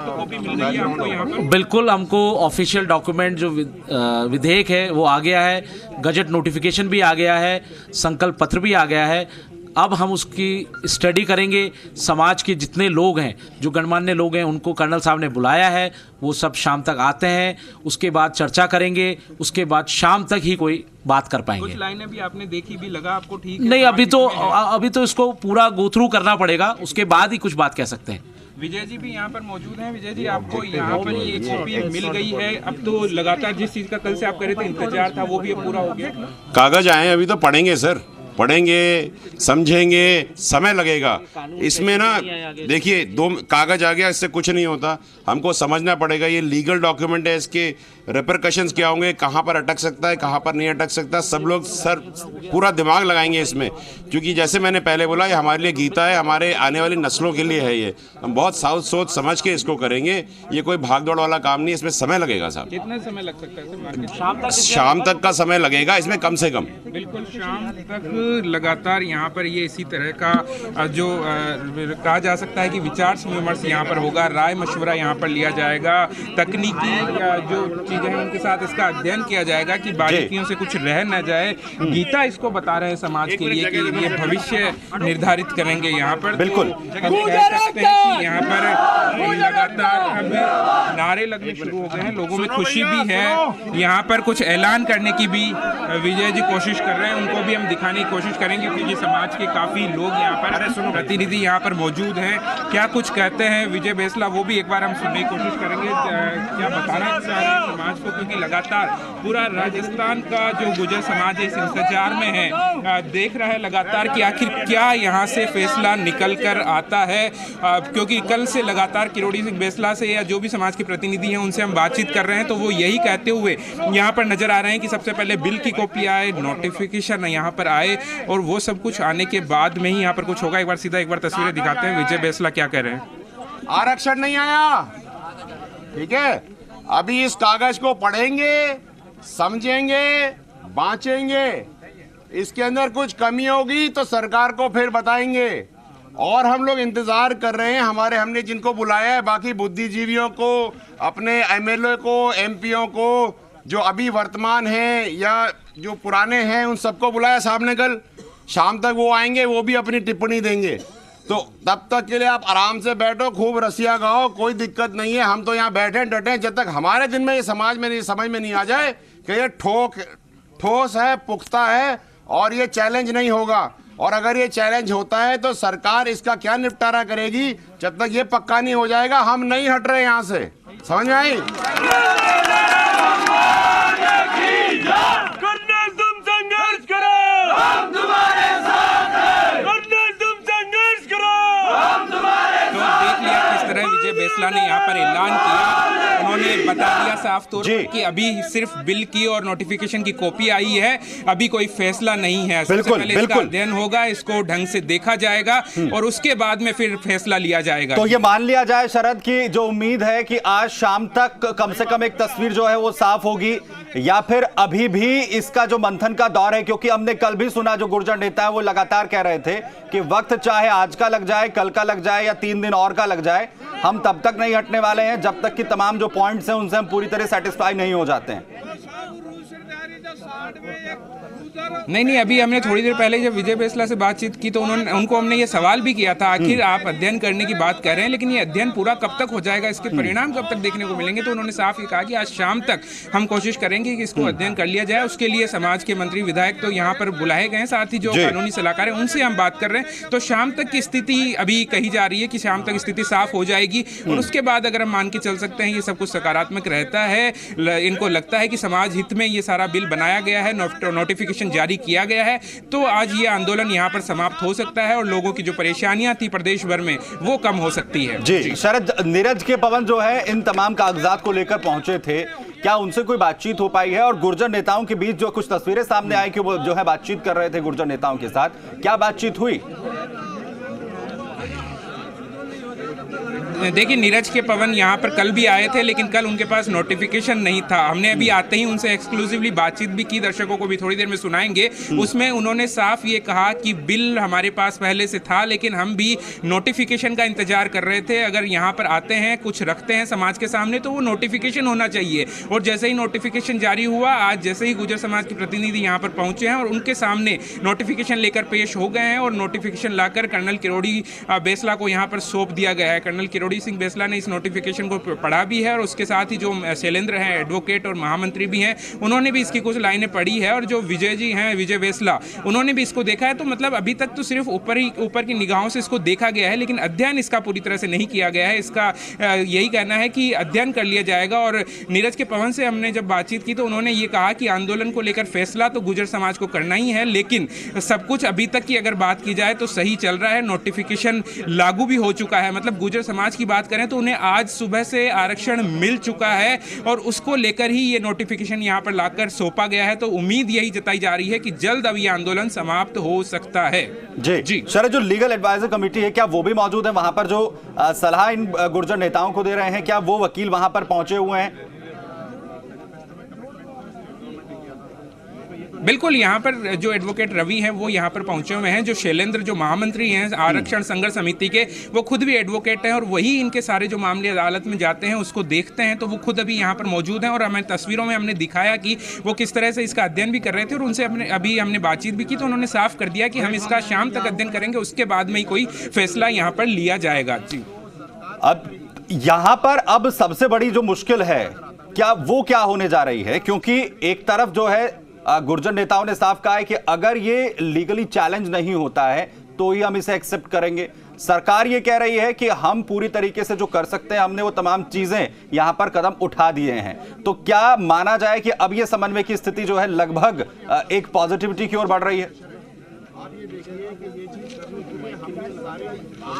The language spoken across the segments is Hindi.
कॉपी मिल रही है आपको यहाँ पर? बिल्कुल, हमको ऑफिशियल डॉक्यूमेंट जो विधेयक है वो आ गया है, गजट नोटिफिकेशन भी आ गया है, संकल्प पत्र भी आ गया है। अब हम उसकी स्टडी करेंगे। समाज के जितने लोग हैं, जो गणमान्य लोग हैं, उनको कर्नल साहब ने बुलाया है, वो सब शाम तक आते हैं, उसके बाद चर्चा करेंगे, उसके बाद शाम तक ही कोई बात कर पाएंगे। कुछ लाइनें भी आपने देखी, भी लगा आपको ठीक नहीं, अभी तो इसको पूरा गो थ्रू करना पड़ेगा, उसके बाद ही कुछ बात कह सकते हैं। विजय जी भी यहाँ पर मौजूद हैं। विजय जी, आपको यहाँ पर ये कॉपी मिल गई है। अब तो लगातार जिस चीज का कल से आप कह रहे थे इंतजार था, वो भी अब पूरा हो गया। कागज आए अभी तो पढ़ेंगे सर, पढ़ेंगे, समझेंगे, समय लगेगा इसमें ना। देखिए, 2 कागज आ गया, इससे कुछ नहीं होता। हमको समझना पड़ेगा ये लीगल डॉक्यूमेंट है, इसके रिपरकशंस क्या होंगे, कहाँ पर अटक सकता है, कहाँ पर नहीं अटक सकता। सब लोग सर पूरा दिमाग लगाएंगे इसमें, क्योंकि जैसे मैंने पहले बोला, ये हमारे लिए गीता है, हमारे आने वाली नस्लों के लिए है। ये हम बहुत सोच समझ के इसको करेंगे। ये कोई भागदौड़ वाला काम नहीं, इसमें समय लगेगा साहब। कितना समय लग सकता है? शाम तक का समय लगेगा इसमें, कम से कम। बिल्कुल, शाम तक लगातार यहाँ पर ये इसी तरह का जो कहा जा सकता है कि विचार विमर्श यहाँ पर होगा, राय मशवरा यहाँ पर लिया जाएगा, तकनीकी जो चीजें हैं उनके साथ इसका अध्ययन किया जाएगा कि बारीकियों से कुछ रह न जाए। गीता इसको बता रहे हैं समाज के लिए कि ये भविष्य निर्धारित करेंगे यहाँ पर। बिल्कुल, हम कह सकते हैं कि यहाँ पर लगातार अब नारे लगने शुरू हो गए हैं, लोगों में खुशी भी है। यहाँ पर कुछ ऐलान करने की भी विजय जी कोशिश कर रहे हैं, उनको भी हम दिखाने की कोशिश करेंगे, क्योंकि समाज के काफी लोग यहाँ पर प्रतिनिधि यहाँ पर मौजूद हैं। क्या कुछ कहते हैं विजय बेसला, वो भी एक बार हम सुनने की कोशिश करेंगे। क्या बताना चाह रहे हैं समाज को, क्योंकि लगातार पूरा राजस्थान का जो गुर्जर समाज है इस इंतजार में है, देख रहा है लगातार कि आखिर क्या यहाँ से फैसला निकल कर आता है। क्योंकि कल से लगातार किरोड़ी सिंह बेसला से या जो भी समाज के प्रतिनिधि हैं उनसे हम बातचीत कर रहे हैं, तो वो यही कहते हुए यहाँ पर नजर आ रहे हैं कि सबसे पहले बिल की कॉपी आए, नोटिफिकेशन यहाँ पर आए, और वो सब कुछ आने के बाद में ही यहाँ पर कुछ होगा। एक बार तस्वीरें दिखाते हैं, विजय बेसला क्या कह रहे हैं। आरक्षण नहीं आया, ठीक है। अभी इस कागज को पढ़ेंगे, समझेंगे, बांचेंगे। इसके अंदर कुछ कमी होगी तो सरकार को फिर बताएंगे। और हम लोग इंतजार कर रहे हैं, हमने जिनको बुलाया है, बाकी बुद्धिजीवियों को, अपने एमएलए को, एमपीओ को, जो अभी वर्तमान हैं या जो पुराने हैं, उन सबको बुलाया साहब ने कल। शाम तक वो आएंगे, वो भी अपनी टिप्पणी देंगे। तो तब तक के लिए आप आराम से बैठो, खूब रसिया गाओ, कोई दिक्कत नहीं है। हम तो यहाँ बैठे डटे जब तक हमारे दिन में ये समाज में नहीं, समझ में नहीं आ जाए कि ये ठोस है, पुख्ता है और ये चैलेंज नहीं होगा। और अगर ये चैलेंज होता है तो सरकार इसका क्या निपटारा करेगी, जब तक ये पक्का नहीं हो जाएगा हम नहीं हट रहे यहाँ से। समझ में आई? बेसला ने यहाँ पर ऐलान किया, उन्होंने बता दिया साफ तौर पर कि अभी सिर्फ बिल की और नोटिफिकेशन की कॉपी आई है, अभी कोई फैसला नहीं है। सबसे पहले इसका अध्ययन होगा, इसको ढंग से देखा जाएगा और उसके बाद में फिर फैसला लिया जाएगा। तो ये मान लिया जाए शरद की जो उम्मीद है कि आज शाम तक कम से कम एक तस्वीर जो है वो साफ होगी, या फिर अभी भी इसका जो मंथन का दौर है? क्योंकि हमने कल भी सुना, जो गुर्जर नेता है वो लगातार कह रहे थे कि वक्त चाहे आज का लग जाए, कल का लग जाए या 3 दिन और का लग जाए, हम तब तक नहीं हटने वाले हैं जब तक कि तमाम जो पॉइंट्स हैं उनसे हम पूरी तरह सेटिस्फाई नहीं हो जाते हैं। नहीं, अभी हमने थोड़ी देर पहले जब विजय बेसला से बातचीत की तो उनको हमने ये सवाल भी किया था, आखिर आप अध्ययन करने की बात कर रहे हैं, लेकिन ये अध्ययन पूरा कब तक हो जाएगा, इसके परिणाम कब तक देखने को मिलेंगे? तो उन्होंने साफ ही कहा कि आज शाम तक हम कोशिश करेंगे कि इसको अध्ययन कर लिया जाए। उसके लिए समाज के मंत्री, विधायक तो यहाँ पर बुलाए गए हैं, साथ ही जो कानूनी सलाहकार है उनसे हम बात कर रहे हैं। तो शाम तक की स्थिति अभी कही जा रही है कि शाम तक स्थिति साफ हो जाएगी और उसके बाद अगर हम मान के चल सकते हैं ये सब कुछ सकारात्मक रहता है, इनको लगता है कि समाज हित में ये सारा बिल बनाया गया है, नोटिफिकेशन जारी किया गया है, तो आज ये आंदोलन यहाँ पर समाप्त हो सकता है और लोगों की जो परेशानियां थी प्रदेश भर में वो कम हो सकती है। जी शरद, नीरज के पवन जो है इन तमाम कागजात को लेकर पहुंचे थे, क्या उनसे कोई बातचीत हो पाई है? और गुर्जर नेताओं के बीच जो कुछ तस्वीरें सामने आई कि वो जो है बातचीत कर रहे थे गुर्जर नेताओं के साथ, क्या बातचीत हुई? देखिए, नीरज के पवन यहाँ पर कल भी आए थे, लेकिन कल उनके पास नोटिफिकेशन नहीं था। हमने अभी आते ही उनसे एक्सक्लूसिवली बातचीत भी की, दर्शकों को भी थोड़ी देर में सुनाएंगे। उसमें उन्होंने साफ ये कहा कि बिल हमारे पास पहले से था, लेकिन हम भी नोटिफिकेशन का इंतजार कर रहे थे। अगर यहाँ पर आते हैं, कुछ रखते हैं समाज के सामने, तो वो नोटिफिकेशन होना चाहिए। और जैसे ही नोटिफिकेशन जारी हुआ, आज जैसे ही गुर्जर समाज के प्रतिनिधि यहाँ पर पहुंचे हैं और उनके सामने नोटिफिकेशन लेकर पेश हो गए हैं और नोटिफिकेशन लाकर कर्नल किरोड़ी बेसला को यहाँ पर सौंप दिया गया है। कर्नल किरोड़ी सिंह बेसला ने इस नोटिफिकेशन को पढ़ा भी है और उसके साथ ही जो शैलेंद्र हैं, एडवोकेट और महामंत्री भी हैं, उन्होंने भी इसकी कुछ लाइनें पढ़ी है। और जो विजय जी हैं, विजय बेसला, उन्होंने भी इसको देखा है। तो मतलब अभी तक तो सिर्फ ऊपर की निगाहों से इसको देखा गया है, लेकिन अध्ययन इसका पूरी तरह से नहीं किया गया है। इसका यही कहना है कि अध्ययन कर लिया जाएगा। और नीरज के पवन से हमने जब बातचीत की तो उन्होंने ये कहा कि आंदोलन को लेकर फैसला तो गुर्जर समाज को करना ही है, लेकिन सब कुछ अभी तक की अगर बात की जाए तो सही चल रहा है। नोटिफिकेशन लागू भी हो चुका है। मतलब गुर्जर समाज की बात करें तो उन्हें आज सुबह से आरक्षण मिल चुका है और उसको लेकर ही ये नोटिफिकेशन यहाँ पर लाकर सौंपा गया है। तो उम्मीद यही जताई जा रही है कि जल्द अब ये आंदोलन समाप्त हो सकता है। जी शरद, जो लीगल एडवाइजर कमेटी है, क्या वो भी मौजूद है वहां पर, जो सलाह इन गुर्जर नेताओं को दे रहे हैं? क्या वो वकील वहां पर पहुंचे हुए हैं? बिल्कुल, यहाँ पर जो एडवोकेट रवि हैं वो यहाँ पर पहुंचे हुए हैं। जो शैलेंद्र, जो महामंत्री हैं आरक्षण संघर्ष समिति के, वो खुद भी एडवोकेट हैं और वही इनके सारे जो मामले अदालत में जाते हैं उसको देखते हैं। तो वो खुद अभी यहाँ पर मौजूद हैं और हमें तस्वीरों में हमने दिखाया कि वो किस तरह से इसका अध्ययन भी कर रहे थे। और उनसे अभी हमने बातचीत भी की तो उन्होंने साफ कर दिया कि हम इसका शाम तक अध्ययन करेंगे, उसके बाद में ही कोई फैसला यहाँ पर लिया जाएगा। जी, अब यहाँ पर अब सबसे बड़ी जो मुश्किल है, क्या होने जा रही है? क्योंकि एक तरफ जो है गुर्जर नेताओं ने साफ कहा है कि अगर ये लीगली चैलेंज नहीं होता है तो ही हम इसे एक्सेप्ट करेंगे। सरकार ये कह रही है कि हम पूरी तरीके से जो कर सकते हैं, हमने वो तमाम चीजें यहां पर कदम उठा दिए हैं। तो क्या माना जाए कि अब ये समन्वय की स्थिति जो है लगभग एक पॉजिटिविटी की ओर बढ़ रही है?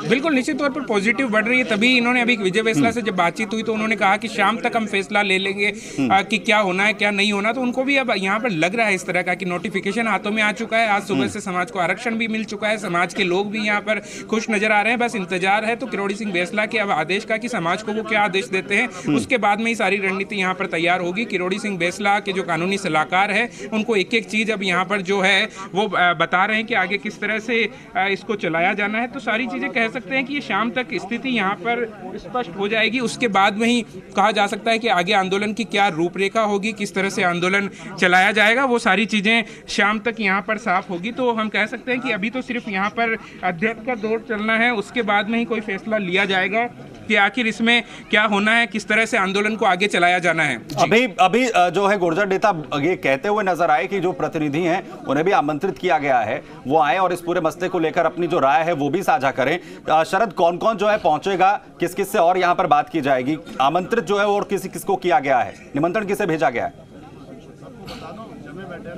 बिल्कुल, निश्चित तौर पर पॉजिटिव बढ़ रही है। तभी इन्होंने अभी विजय बेसला से जब बातचीत हुई तो उन्होंने कहा कि शाम तक हम फैसला ले लेंगे कि क्या होना है क्या नहीं होना। तो उनको भी अब यहाँ पर लग रहा है इस तरह का कि नोटिफिकेशन हाथों में आ चुका है। आज सुबह से समाज को आरक्षण भी मिल चुका है, समाज के लोग भी यहाँ पर खुश नजर आ रहे हैं। बस इंतजार है तो किरोड़ी सिंह बेसला के अब आदेश का कि समाज को वो क्या आदेश देते हैं, उसके बाद में ही सारी रणनीति यहाँ पर तैयार होगी। किरोड़ी सिंह बेसला के जो कानूनी सलाहकार है उनको एक एक चीज अब यहाँ पर जो है वो बता रहे हैं कि आगे किस तरह से इसको चलाया जाना है। तो सारी चीजें कह सकते हैं कि ये शाम तक स्थिति यहाँ पर स्पष्ट हो जाएगी। उसके बाद में ही कहा जा सकता है कि आगे आंदोलन की क्या रूपरेखा होगी, किस तरह से आंदोलन चलाया जाएगा, वो सारी चीजें शाम तक यहाँ पर साफ होगी। तो हम कह सकते हैं कि अभी तो सिर्फ यहाँ पर अध्ययन का दौर चलना है, उसके बाद में ही कोई फैसला लिया जाएगा कि आखिर इसमें क्या होना है, किस तरह से आंदोलन को आगे चलाया जाना है। अभी जो है गुर्जर नेता ये कहते हुए नजर आए कि जो प्रतिनिधि हैं उन्हें भी आमंत्रित किया गया है, वो आए और इस पूरे मसले को लेकर अपनी जो राय है वो भी साझा करें। शरद, कौन कौन जो है पहुंचेगा, किस किस से और यहां पर बात की जाएगी? आमंत्रित जो है और किसको किया गया है, निमंत्रण किसे भेजा गया है?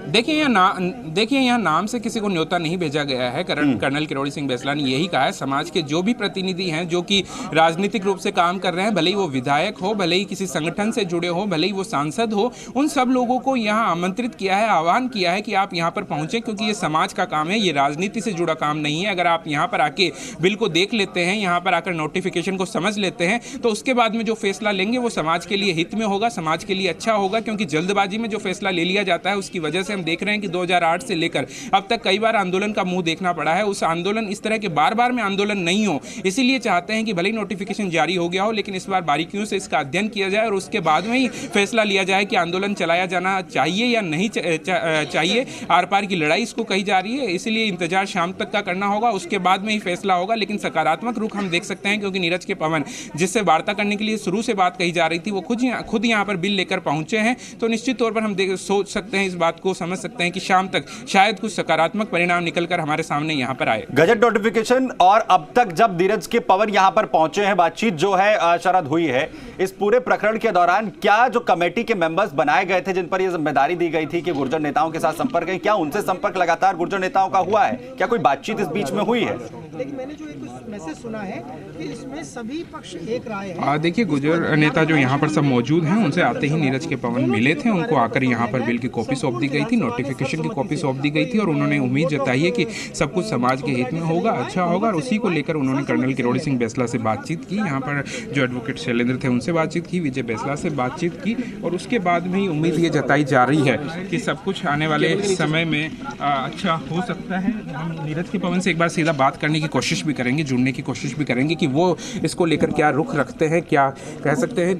देखिए यहाँ नाम से किसी को न्योता नहीं भेजा गया है। कर्नल किरोड़ी सिंह बेसला ने यही कहा है, समाज के जो भी प्रतिनिधि हैं जो कि राजनीतिक रूप से काम कर रहे हैं, भले ही वो विधायक हो, भले ही किसी संगठन से जुड़े हो, भले ही वो सांसद हो, उन सब लोगों को यहाँ आमंत्रित किया है, आह्वान किया है कि आप यहाँ पर पहुंचे, क्योंकि ये समाज का काम है, ये राजनीति से जुड़ा काम नहीं है। अगर आप यहाँ पर आके बिल को देख लेते हैं, यहाँ पर आकर नोटिफिकेशन को समझ लेते हैं, तो उसके बाद में जो फैसला लेंगे वो समाज के लिए हित में होगा, समाज के लिए अच्छा होगा। क्योंकि जल्दबाजी में जो फैसला ले लिया जाता है उसकी वजह से हम देख रहे हैं कि 2008 से लेकर अब तक कई बार आंदोलन का मुंह देखना पड़ा है। उस आंदोलन, इस तरह के बार-बार में आंदोलन नहीं हो, इसीलिए चाहते हैं कि भले ही नोटिफिकेशन जारी हो गया हो, लेकिन इस बार बारीकियों से इसका अध्ययन किया जाए और उसके बाद में ही फैसला लिया जाए कि आंदोलन चलाया जाना चाहिए या नहीं चाहिए। आर पार की लड़ाई इसको कही जा रही है, इसलिए इंतजार शाम तक का करना होगा, उसके बाद में ही फैसला होगा। लेकिन सकारात्मक रुख हम देख सकते हैं, क्योंकि नीरज के पवन जिससे वार्ता करने के लिए शुरू से बात कही जा रही थी, वो खुद यहाँ पर बिल लेकर पहुंचे हैं। तो निश्चित तौर पर हम सोच सकते हैं, इस बात को समझ सकते हैं कि शाम तक शायद कुछ सकारात्मक परिणाम निकलकर हमारे सामने यहां पर आए। गजट नोटिफिकेशन और अब तक जब नीरज के पवन यहां पर पहुंचे हैं, बातचीत जो है शरद हुई है, इस पूरे प्रकरण के दौरान क्या जो कमेटी के मेंबर्स बनाए गए थे जिन पर यह जिम्मेदारी दी गई थी कि गुर्जर नेताओं के साथ संपर्क है, क्या उनसे संपर्क लगातार गुर्जर नेताओं का हुआ है? क्या कोई बातचीत इस बीच में हुई है? लेकिन मैंने जो एक मैसेज सुना है कि इसमें सभी पक्ष एक राय है। देखिए, गुर्जर नेता जो यहाँ पर सब मौजूद हैं, उनसे आते ही नीरज के पवन मिले थे। उनको आकर यहाँ पर बिल की कॉपी सौंप दी गई थी, नोटिफिकेशन की कॉपी सौंप दी गई थी और उन्होंने उम्मीद जताई है कि सब कुछ समाज के हित में होगा, अच्छा होगा। और उसी को लेकर उन्होंने कर्नल किरोड़ी सिंह बैंसला से बातचीत की, यहाँ पर जो एडवोकेट शैलेंद्र थे उनसे बातचीत की, विजय बैंसला से बातचीत की और उसके बाद में ही उम्मीद ये जताई जा रही है कि सब कुछ आने वाले समय में अच्छा हो सकता है। हम नीरज के पवन से एक बार सीधा बात करने की कोशिश भी करेंगे, जुड़ने की कोशिश भी करेंगे कि वो इसको लेकर क्या रुख रखते हैं, क्या कह सकते हैं।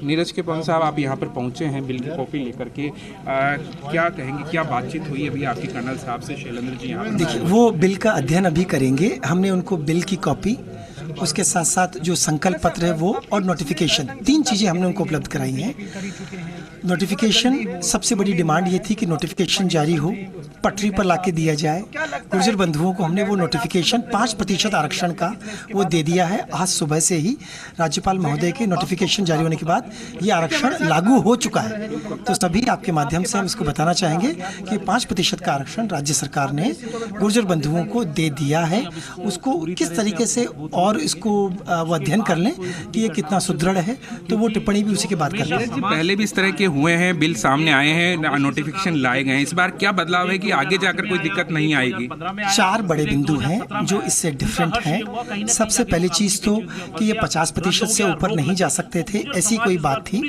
नीरज के पवन साहब, आप यहाँ पर पहुँचे हैं बिल की कॉपी लेकर के, क्या कहेंगे, क्या बातचीत हुई अभी आपके कर्नल साहब से? शैलेंद्र जी यहाँ देखिए, वो बिल का अध्ययन अभी करेंगे। हमने उनको बिल की कॉपी, उसके साथ साथ जो संकल्प पत्र है वो और नोटिफिकेशन, 3 चीज़ें हमने उनको उपलब्ध कराई हैं। नोटिफिकेशन, सबसे बड़ी डिमांड ये थी कि नोटिफिकेशन जारी हो, पटरी पर लाके दिया जाए। गुर्जर बंधुओं को हमने वो नोटिफिकेशन 5% आरक्षण का वो दे दिया है। आज सुबह से ही राज्यपाल महोदय के नोटिफिकेशन जारी होने के बाद ये आरक्षण लागू हो चुका है। तो सभी आपके माध्यम से हम इसको बताना चाहेंगे कि 5% का आरक्षण राज्य सरकार ने गुर्जर बंधुओं को दे दिया है। उसको किस तरीके से और इसको वो अध्ययन कर लें कि ये कितना सुदृढ़ है, तो वो टिप्पणी भी उसी के बाद कर लें। पहले भी इस तरह के हुए हैं, बिल सामने आए हैं, नोटिफिकेशन लाए गए हैं। इस बार क्या बदलाव है कि आगे जाकर कोई दिक्कत नहीं आएगी? 4 बड़े बिंदु हैं जो इससे डिफरेंट हैं। सबसे पहली चीज तो कि ये 50% से ऊपर नहीं जा सकते थे, ऐसी कोई बात थी।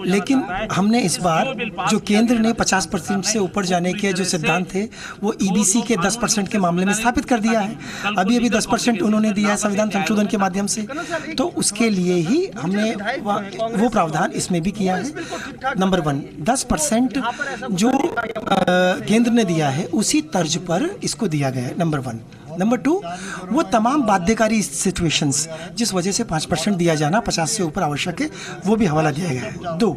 लेकिन हमने इस बार जो केंद्र ने 50% से ऊपर जाने के जो सिद्धांत थे वो ईबीसी के 10% के मामले में स्थापित कर दिया है। अभी 10% उन्होंने दिया है संविधान संशोधन के माध्यम से, तो उसके लिए ही हमने वो प्रावधान इसमें भी किया है। नंबर 1, 10% जो केंद्र ने दिया है उसी तर्ज पर इसको दिया गया है, नंबर 1। नंबर 2, वो तमाम बाध्यकारी सिचुएशंस जिस वजह से 5% दिया जाना 50 से ऊपर आवश्यक है, वो भी हवाला दिया गया है। 2,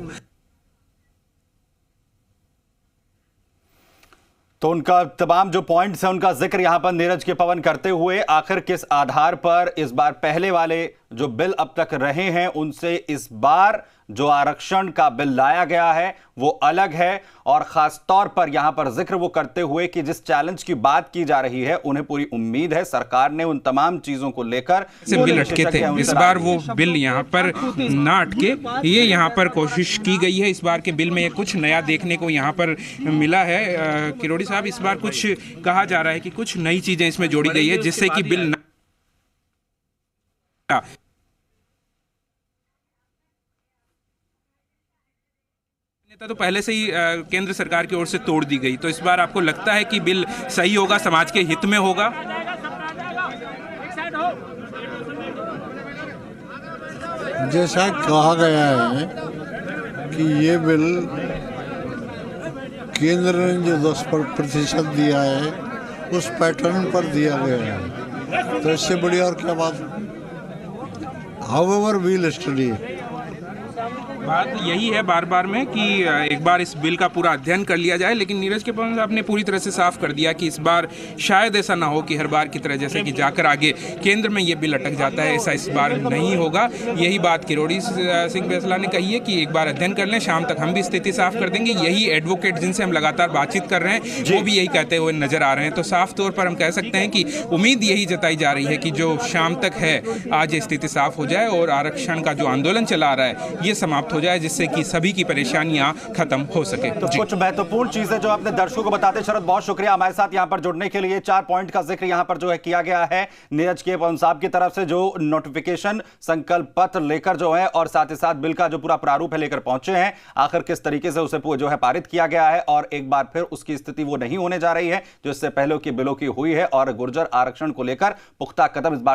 तो उनका तमाम जो पॉइंट्स हैं उनका जिक्र यहां पर नीरज के पवन करते हुए आखिर किस आधार पर इस बार पहले वाले जो बिल अब तक रहे हैं उनसे इस बार जो आरक्षण का बिल लाया गया है वो अलग है। और खास तौर पर यहां पर जिक्र वो करते हुए कि जिस चैलेंज की बात की जा रही है उन्हें पूरी उम्मीद है सरकार ने उन तमाम चीजों को लेकर बिल अटके थे, इस बार वो बिल यहां पर ना अटके, ये यहां पर कोशिश की गई है। इस बार के बिल में ये कुछ नया देखने को यहां पर मिला है। किरोड़ी साहब, इस बार कुछ कहा जा रहा है कि कुछ नई चीजें इसमें जोड़ी गई है जिससे कि बिल तो पहले से ही केंद्र सरकार की ओर से तोड़ दी गई, तो इस बार आपको लगता है कि बिल सही होगा, समाज के हित में होगा? जैसा कहा गया है कि ये बिल केंद्र ने जो 10% दिया है उस पैटर्न पर दिया गया है, तो इससे बड़ी और क्या बात। हाउएवर वील स्टडी, बात यही है बार बार में कि एक बार इस बिल का पूरा अध्ययन कर लिया जाए। लेकिन नीरज के पवन साहब ने पूरी तरह से साफ कर दिया कि इस बार शायद ऐसा ना हो कि हर बार की तरह जैसे कि जाकर आगे केंद्र में ये बिल अटक जाता है, ऐसा इस बार नहीं होगा। यही बात किरोड़ी सिंह बैंसला ने कही है कि एक बार अध्ययन कर लें, शाम तक हम भी स्थिति साफ कर देंगे। यही एडवोकेट जिनसे हम लगातार बातचीत कर रहे हैं वो भी यही कहते हुए नजर आ रहे हैं। तो साफ तौर पर हम कह सकते हैं कि उम्मीद यही जताई जा रही है कि जो शाम तक है आज स्थिति साफ हो जाए और आरक्षण का जो आंदोलन चला आ रहा है ये समाप्त हो जाए, जिससे कि सभी की परेशानियां खत्म हो सके। तो कुछ महत्वपूर्ण चीजें जो आपने दर्शकों को बताते, शरद बहुत शुक्रिया हमारे साथ यहां पर जुड़ने के लिए। 4 पॉइंट का जिक्र यहां पर जो है किया गया है नीरज के पवन साहब की तरफ से, जो नोटिफिकेशन संकल्प पत्र लेकर जो है और साथ ही साथ बिल का जो पूरा प्रारूप है लेकर पहुंचे हैं, आखिर किस तरीके से उसे जो है पारित किया गया है और एक बार फिर उसकी स्थिति वो नहीं होने जा रही है जो इससे पहले की बिलों की हुई है। और गुर्जर आरक्षण को लेकर पुख्ता कदम इस बार